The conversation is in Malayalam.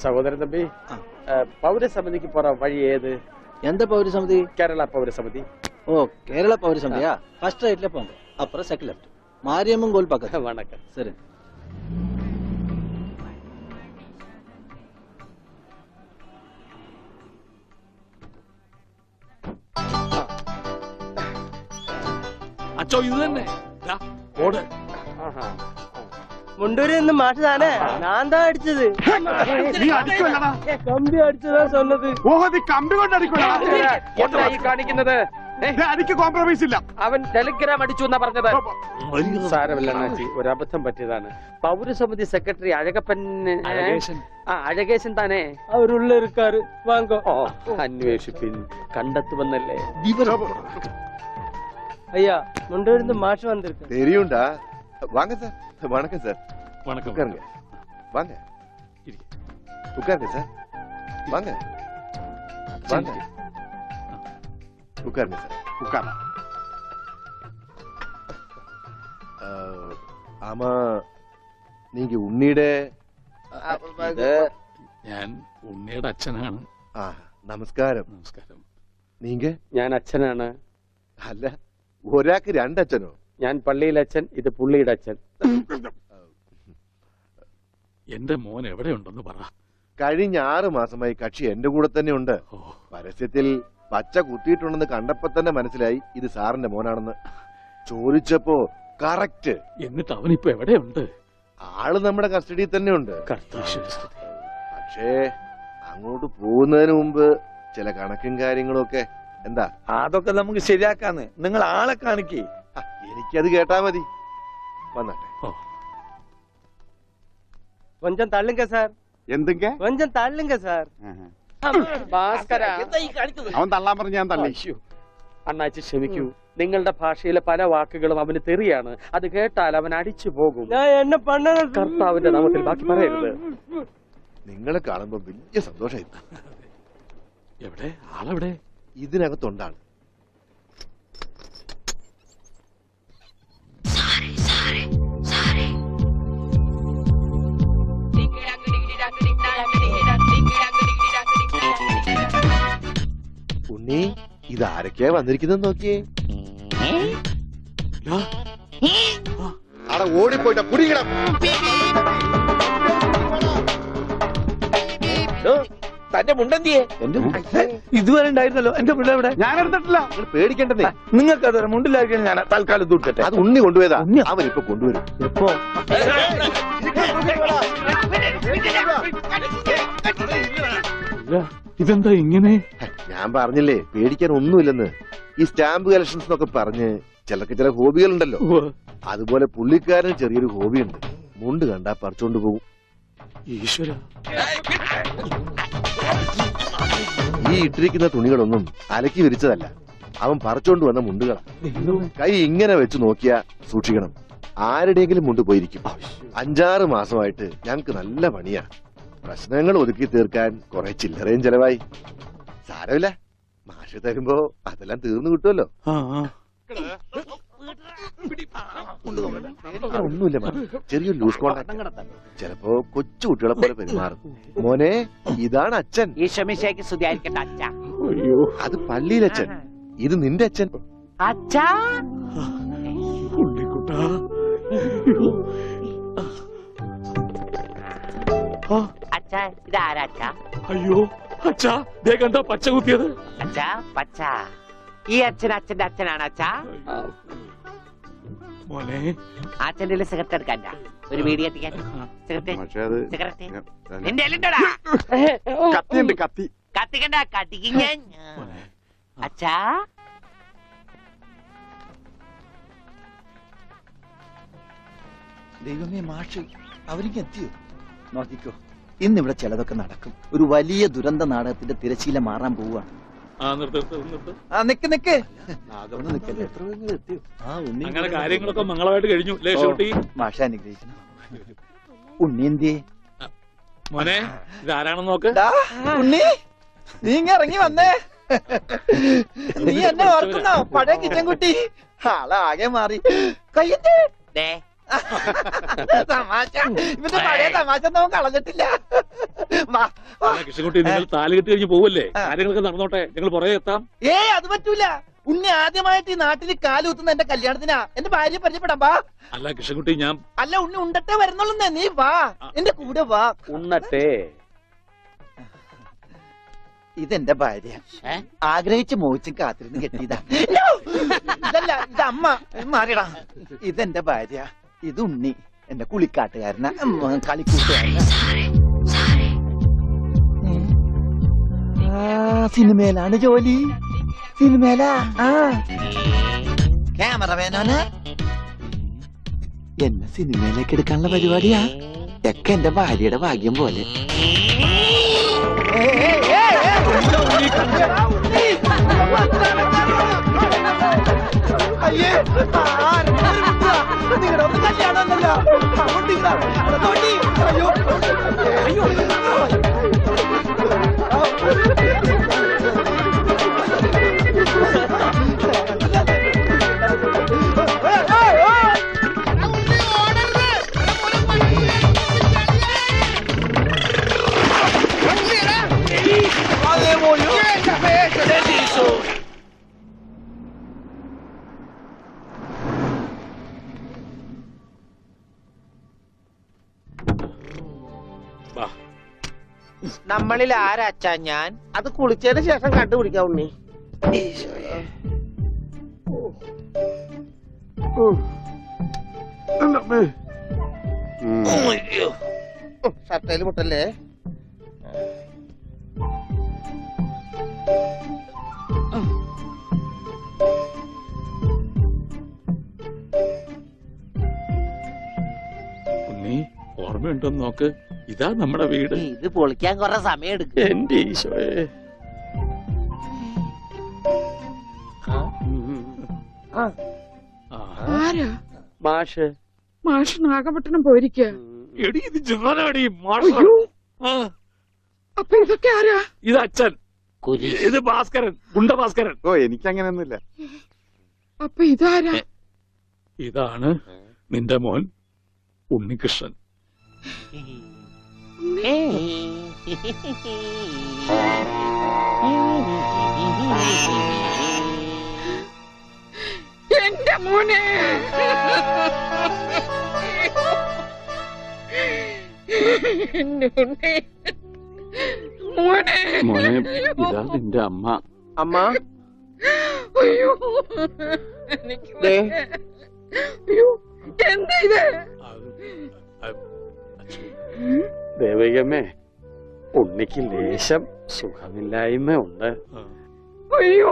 சகோதரன் தம்பி, பௌரசமிதிக்கு போற வழி ஏது? எந்த பௌரசமிதி? கேரளா பௌரசமிதி. ஓ, கேரளா பௌரசமிதியா? ஃபர்ஸ்ட் ரைட்ல போங்க, அப்புறம் செகண்ட் லெஃப்ட், மாரியம்மன் கோயில் பக்கத்துல. வணக்கம். சரி. അച്ചോ ഇത് തന്നെ ഓട്. മുണ്ടൂരിൽ നിന്ന് മാഷ് താനേ? ഞാൻ താ അടിച്ചത്. കമ്പി അടിച്ചതാ சொன்னது. ഓഹോ, നീ കമ്പി കൊണ്ട് എന്തായി കാണിക്കുന്നത്? എനിക്ക് കോംപ്രമൈസ് ഇല്ല. അവൻ ടെലിഗ്രാം അടിച്ചു എന്നാ പറഞ്ഞത്. സാരമില്ല അണ്ണാച്ചി, ഒരു അബദ്ധം പറ്റിയതാണ്. പൗരസമിതി സെക്രട്ടറി അഴകപ്പൻ അഴകേശൻ താനേ? അവരുള്ള ഇരിക്കാറ്. വാങ്ങോ. അന്വേഷിപ്പിൻ, കണ്ടെത്തുവന്നല്ലേ. ஐயா, முண்டூர்ந்து மாஷ் வந்திருக்கு. தெரியும்டா. வாங்க சார். வணக்கம் சார். வணக்கம். உட்காருங்க. வாங்க. உட்காருங்க சார். வாங்க. வாங்க. உட்காருங்க சார். உட்கார. ஆமா, நீங்க ഉണ്ണിയുടെ ഞാൻ ഉണ്ണിയുടെ അച്ഛനാണ്. നമസ്കാരം. നമസ്കാരം. നീങ്ക? ഞാൻ അച്ഛനാണ്. അല്ല, ഒരാൾക്ക് രണ്ടച്ഛനോ? ഞാൻ പള്ളിയിലെ അച്ഛൻ, ഇത് പുള്ളിയുടെ അച്ഛൻ. എന്റെ മോൻ എവിടെയുണ്ടെന്ന് പറ. കഴിഞ്ഞ 6 മാസമായി കക്ഷി എന്റെ കൂടെ തന്നെ ഉണ്ട്. പരസ്യത്തിൽ പച്ച കുത്തിയിട്ടുണ്ടെന്ന് കണ്ടപ്പോ തന്നെ മനസ്സിലായി ഇത് സാറിന്റെ മോനാണെന്ന്. ചോദിച്ചപ്പോ കറക്റ്റ്. എന്നിട്ട് അവനിപ്പോ എവിടെയുണ്ട്? ആള് നമ്മുടെ കസ്റ്റഡിയിൽ തന്നെ ഉണ്ട്. പക്ഷേ അങ്ങോട്ട് പോകുന്നതിന് മുമ്പ് ചില കണക്കും കാര്യങ്ങളും ഒക്കെ. എന്താ? അതൊക്കെ നമുക്ക് ശരിയാക്കാന്ന്. നിങ്ങൾ ആളെ കാണിക്കേ. എനിക്കത് കേട്ടാ മതി. വന്നാട്ടെ. கொஞ்சம் தள்ளுங்க சார். എന്തൊക്കെ? கொஞ்சம் தள்ளுங்க சார். അവൻ തള്ളാൻ പറഞ്ഞ ഞാൻ തള്ളി. അണ്ണാച്ചി ക്ഷമിക്കൂ, നിങ്ങളുടെ ഭാഷയിലെ പല വാക്കുകളും അവന് തെറിയാണ്. അത് കേട്ടാൽ അവൻ അടിച്ചു പോകും. ഞാൻ എന്നെ പണ്ണ കർത്താവിന്റെ നാമത്തിൽ ബാക്കി പറയരുത്. നിങ്ങളെ കാണുമ്പോ വലിയ സന്തോഷമായി. എവിടെ ആളെവിടെ? ഇതിനകത്തുണ്ടാണ്. ഉണ്ണി, ഇതാരൊക്കെയാ വന്നിരിക്കുന്നത് നോക്കിയേ. അവിടെ ഓടിപ്പോയിട്ട കുടിക്കണം. തന്റെ മുണ്ടെന്തിയെ? ഇതുവരെ ഉണ്ടായിരുന്നല്ലോ. എന്റെ മുണ്ട എവിടെ? ഞാൻ എടുത്തിട്ടില്ല. നിങ്ങൾ പേടിക്കേണ്ടതേ. നിങ്ങൾക്ക് അത് മുണ്ടിലാക്കിയാൽ ഞാൻ തൽക്കാലം തൂക്കട്ടെ. അത് ഉണ്ണി കൊണ്ടുപോയതാ. അവനിപ്പൊ കൊണ്ടുവരും. എപ്പോ? ഇതെന്താ ഇങ്ങനെ? ഞാൻ പറഞ്ഞില്ലേ പേടിക്കാൻ ഒന്നുമില്ലെന്ന്. ഈ സ്റ്റാമ്പ് കളക്ഷൻസ് എന്നൊക്കെ പറഞ്ഞ് ചിലർക്ക് ചില ഹോബികളുണ്ടല്ലോ. അതുപോലെ പുള്ളിക്കാരന് ചെറിയൊരു ഹോബിയുണ്ട്. മുണ്ട് കണ്ടാ പറിച്ചോണ്ട് പോകും. ഈശ്വര, ഈ ഇട്ടിരിക്കുന്ന തുണികളൊന്നും അലക്കി വിരിച്ചതല്ല. അവൻ പറിച്ചോണ്ട് വന്ന മുണ്ടുകളാ. കൈ ഇങ്ങനെ വെച്ച് നോക്കിയാ സൂക്ഷിക്കണം, ആരുടെയെങ്കിലും മുണ്ട് പോയിരിക്കും. 5-6 മാസമായിട്ട് ഞങ്ങക്ക് നല്ല പണിയാ. പ്രശ്നങ്ങൾ ഒതുക്കി തീർക്കാൻ കുറെ ചില്ലറയും ചെലവായി. സാരമില്ല, മാഷ് തരുമ്പോ അതെല്ലാം തീർന്നു കിട്ടുമല്ലോ. ഒന്നുമില്ല, ചെറിയൊരു ലൂസ് കോണ്ടാക്ട്. ചിലപ്പോ കൊച്ചു കുട്ടികളെ പോലെ പെരുമാറും. മോനെ, ഇതാണ് അച്ഛൻ. അത് പള്ളിയിലച്ഛൻ. ഇത് നിന്റെ അച്ഛൻ. അയ്യോ അച്ഛാ, ദേ കണ്ടോ പച്ച കുത്തിയത്? അച്ഛാ, പച്ച. ഈ അച്ഛൻ അച്ഛന്റെ അച്ഛനാണ് അച്ഛാ. മോനെ, അച്ഛന്റെ സിഗരറ്റ് എടുക്കാൻ ഒരു വീഡിയോ എത്തിക്കാൻ. സിഗരറ്റ് നിന്റെ എല്ലുണ്ടോടാ? കത്തിയുണ്ട്, കത്തി. കത്തിക്കണ്ട, കത്തിക്കും ഞാൻ. അച്ഛാ, ദൈവമേ, മാഷ് അവർക്ക് എത്തിയോ? നോക്കിക്കോ, ഇന്നിവിടെ ചിലതൊക്കെ നടക്കും. ഒരു വലിയ ദുരന്ത നാടകത്തിന്റെ തിരശീല മാറാൻ പോവാണ്. അങ്ങനെ കാര്യങ്ങളൊക്കെ മംഗളമായിട്ട് കഴിഞ്ഞു. മാഷ അനുഗ്രഹിക്കണം. ഉണ്ണിന്തിയെ മോനെ, ഇതാരാണെന്ന് നോക്ക്. ഉണ്ണി, നീ ഇറങ്ങി വന്നേ. നീ എന്നെ ഓർക്കുന്നോ? പഴയ കിച്ചൻകുട്ടി. ആളാകെ മാറി. കയ്യേ, തമാശ ഇവന്റെ പഴയ തമാശ ഒന്നും കളഞ്ഞിട്ടില്ല. വാ, വാ. അല്ല കൃഷ്ണൻകുട്ടി നിങ്ങൾ താലി കെട്ടി കഴിഞ്ഞ് പോവല്ലേ? കാര്യങ്ങളൊക്കെ നടന്നോട്ടെ, ഞങ്ങൾ പുറകെ എത്താം. അത് പറ്റൂല. ഉണ്ണി ആദ്യമായിട്ട് ഈ നാട്ടിൽ കാലുകുത്തുന്ന എന്റെ കല്യാണത്തിനാ. എന്റെ ഭാര്യ പരിചയപ്പെടാം. വാ. അല്ല കൃഷ്ണൻകുട്ടി ഞാൻ അല്ല ഉണ്ണി ഉണ്ടട്ടെ വരുന്നുള്ളൂ. നീ വാ, എന്റെ കൂടെ വാ. ഉണ്ണട്ടെ. ഇതെന്റെ ഭാര്യ. ആഗ്രഹിച്ച് മോഹിച്ചും കാത്തിരുന്ന് കെട്ടിയതാ. ഇതല്ല, ഇത് അമ്മ. മാറിയടാ. ഇതെന്റെ ഭാര്യ. ഇത് ഉണ്ണി, എന്റെ കുളിക്കാട്ടുകാരന, കളിക്കൂട്ടുകാരന. സിനിമയിലാണ് ജോലി. സിനിമയിലാ. ക്യാമറമാനാണ്. എന്നെ സിനിമയിലേക്ക് എടുക്കാനുള്ള പരിപാടിയാ. ഒക്കെ എന്റെ ഭാര്യയുടെ ഭാഗ്യം പോലെ. അയ്യേ, നിങ്ങളുടെ ഒന്ന് കല്യാണമല്ലോ. അയ്യോ, അയ്യോ. നമ്മളിൽ ആരാച്ചാ ഞാൻ? അത് കുളിച്ചതിന് ശേഷം കണ്ടുപിടിക്കാം ഉണ്ണി. ഷർട്ടയിൽ മുട്ടല്ലേ? ഉണ്ണി ഓർമ്മയുണ്ടോന്ന് നോക്ക്. ഇതാ നമ്മുടെ വീട്. ഇത് പൊളിക്കാൻ കുറെ സമയം എടുക്കും. എന്റെ ഈശോയെ. ആരാ? മാഷ്. മാഷ് നാഗപട്ടണം പോയിരിക്കുക. എടി ഇത് ജാനാടി മാഷ്. അപ്പൊ ഇതൊക്കെ ആരാ? ഇത് അച്ഛൻ. ഇത് ഭാസ്കരൻ, ഗുണ്ട ഭാസ്കരൻ. ഓ എനിക്കങ്ങനെയൊന്നുമില്ല. അപ്പൊ ഇതാരാ? ഇതാണ് നിന്റെ മോൻ ഉണ്ണികൃഷ്ണൻ. എന്റെ മോനെ. മോനെ. മോനെ, ഇതാ നിന്റെ അമ്മ. അമ്മ അയ്യോ, എനിക്ക് അയ്യോ, എന്താ ഇത്? ദേവികമ്മേ, ഉണ്ണിക്ക് ലേശം സുഖമില്ലായ്മ ഉണ്ട്. അയ്യോ.